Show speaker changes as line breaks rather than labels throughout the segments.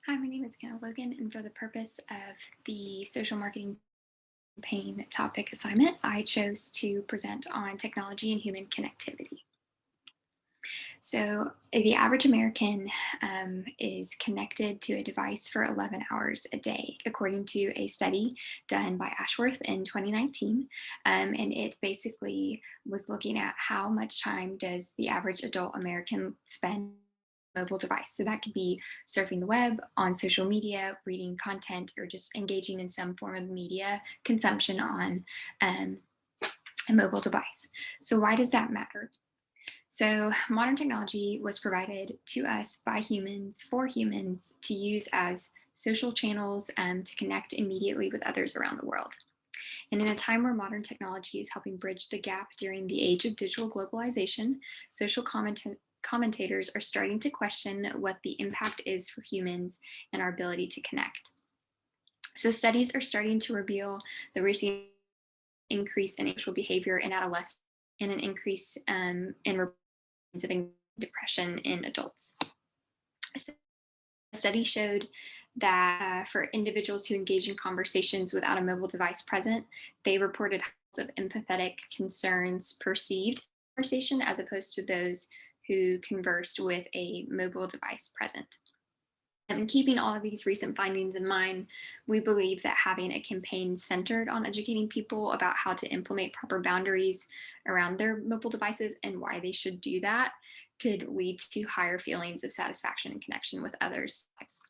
Hi, my name is Logan, and for the purpose of the social marketing campaign topic assignment, I chose to present on technology and human connectivity. So, the average American is connected to a device for 11 hours a day, according to a study done by Ashworth in 2019. And it basically was looking at how much time does the average adult American spend mobile device. So that could be surfing the web, on social media, reading content, or just engaging in some form of media consumption on um, a mobile device. So why does that matter? So modern technology was provided to us by humans for humans to use as social channels to connect immediately with others around the world. And in a time where modern technology is helping bridge the gap during the age of digital globalization, social commentators are starting to question what the impact is for humans and our ability to connect. So studies are starting to reveal the recent increase in social behavior in adolescents and an increase in reports of depression in adults. So a study showed that for individuals who engage in conversations without a mobile device present, they reported of empathetic concerns perceived conversation as opposed to those who conversed with a mobile device present. And keeping all of these recent findings in mind, we believe that having a campaign centered on educating people about how to implement proper boundaries around their mobile devices and why they should do that could lead to higher feelings of satisfaction and connection with others' lives.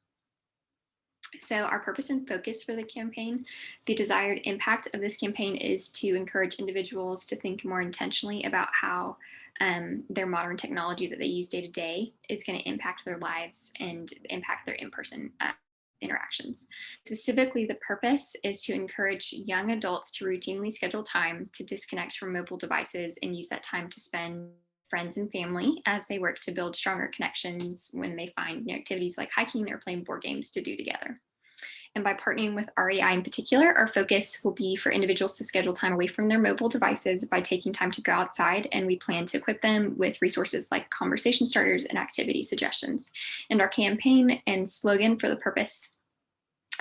So our purpose and focus for the campaign, the desired impact of this campaign is to encourage individuals to think more intentionally about how their modern technology that they use day to day is going to impact their lives and impact their in-person interactions. Specifically, the purpose is to encourage young adults to routinely schedule time to disconnect from mobile devices and use that time to spend friends and family as they work to build stronger connections when they find activities like hiking or playing board games to do together. And by partnering with REI in particular, our focus will be for individuals to schedule time away from their mobile devices by taking time to go outside. And we plan to equip them with resources like conversation starters and activity suggestions. And our campaign and slogan for the purpose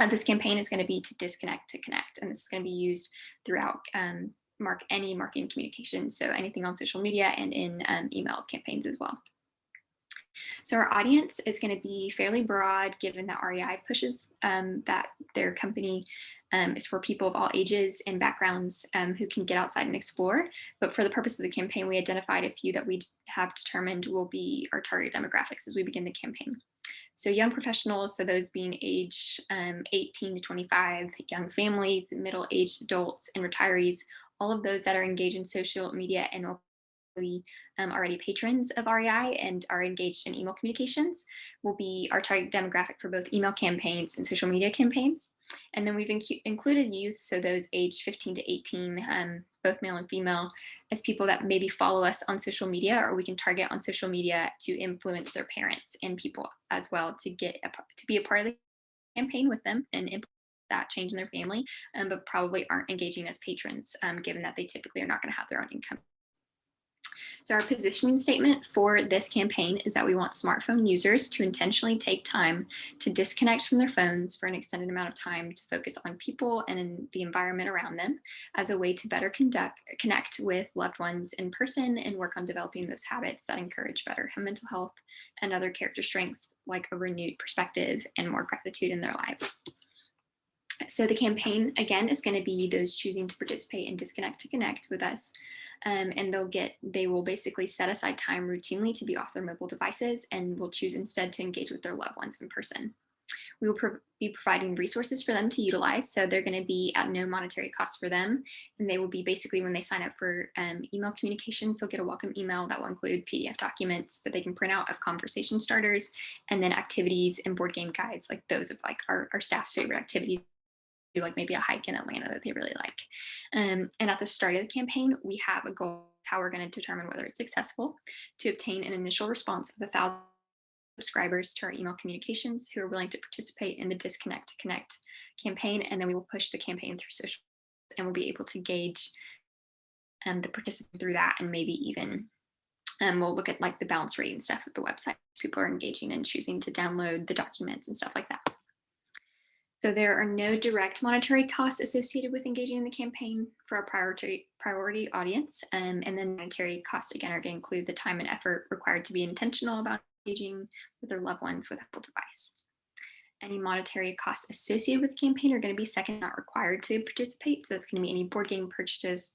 of this campaign is going to be to disconnect to connect. And this is going to be used throughout any marketing communications. So anything on social media and in email campaigns as well. So our audience is going to be fairly broad, given that REI pushes that their company is for people of all ages and backgrounds who can get outside and explore. But for the purpose of the campaign, we identified a few that we have determined will be our target demographics as we begin the campaign. So young professionals, so those being age 18 to 25, young families, middle-aged adults, and retirees, all of those that are engaged in social media and already patrons of REI and are engaged in email communications will be our target demographic for both email campaigns and social media campaigns. And then we've included youth, so those aged 15 to 18, both male and female, as people that maybe follow us on social media, or we can target on social media to influence their parents and people as well to be a part of the campaign with them and implement that change in their family, but probably aren't engaging as patrons, given that they typically are not going to have their own income. So our positioning statement for this campaign is that we want smartphone users to intentionally take time to disconnect from their phones for an extended amount of time to focus on people and in the environment around them as a way to better connect with loved ones in person and work on developing those habits that encourage better mental health and other character strengths like a renewed perspective and more gratitude in their lives. So the campaign, again, is going to be those choosing to participate and disconnect to connect with us. And they will basically set aside time routinely to be off their mobile devices and will choose instead to engage with their loved ones in person. We will be providing resources for them to utilize. So they're going to be at no monetary cost for them. And they will be basically, when they sign up for email communications, they'll get a welcome email that will include PDF documents that they can print out of conversation starters, and then activities and board game guides, like those of like our staff's favorite activities, like maybe a hike in Atlanta that they really like. And at the start of the campaign, we have a goal how we're going to determine whether it's successful to obtain an initial response of 1,000 subscribers to our email communications who are willing to participate in the Disconnect to Connect campaign. And then we will push the campaign through social and we'll be able to gauge the participant through that, and maybe even we'll look at like the bounce rate and stuff at the website. People are engaging and choosing to download the documents and stuff like that. So there are no direct monetary costs associated with engaging in the campaign for our priority audience. And then monetary costs, again, are going to include the time and effort required to be intentional about engaging with their loved ones with a Apple device. Any monetary costs associated with the campaign are going to be second, not required to participate. So that's going to be any board game purchases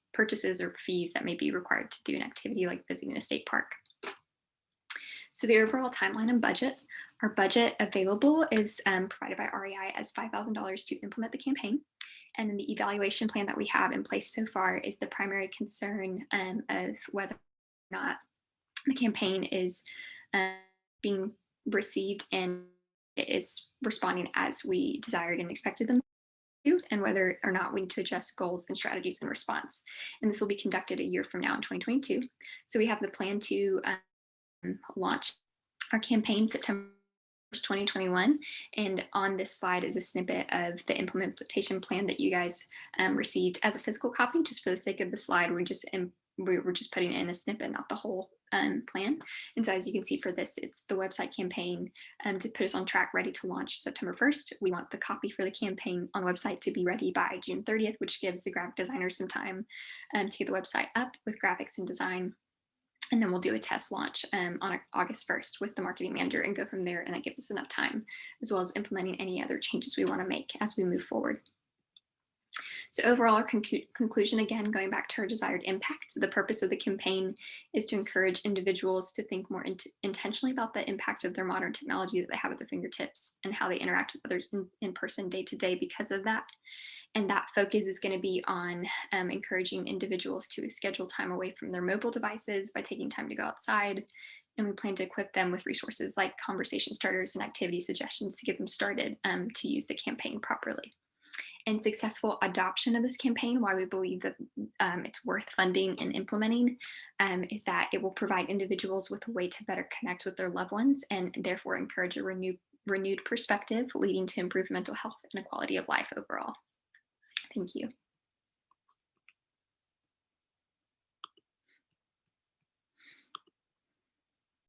or fees that may be required to do an activity like visiting a state park. So the overall timeline and budget. Our budget available is provided by REI as $5,000 to implement the campaign. And then the evaluation plan that we have in place so far is the primary concern of whether or not the campaign is being received and it is responding as we desired and expected them to, and whether or not we need to adjust goals and strategies in response. And this will be conducted a year from now in 2022. So we have the plan to launch our campaign September 2021. And on this slide is a snippet of the implementation plan that you guys received as a physical copy. Just for the sake of the slide, we're just putting in a snippet, not the whole plan. And so as you can see for this, it's the website campaign to put us on track, ready to launch September 1st. We want the copy for the campaign on the website to be ready by June 30th, which gives the graphic designers some time to get the website up with graphics and design. And then we'll do a test launch on August 1st with the marketing manager and go from there. And that gives us enough time, as well as implementing any other changes we want to make as we move forward. So overall, our conclusion, again, going back to our desired impact, the purpose of the campaign is to encourage individuals to think more intentionally about the impact of their modern technology that they have at their fingertips and how they interact with others in person day to day because of that. And that focus is going to be on encouraging individuals to schedule time away from their mobile devices by taking time to go outside. And we plan to equip them with resources like conversation starters and activity suggestions to get them started to use the campaign properly. And successful adoption of this campaign, why we believe that it's worth funding and implementing, is that it will provide individuals with a way to better connect with their loved ones and therefore encourage a renewed perspective, leading to improved mental health and a quality of life overall. Thank you.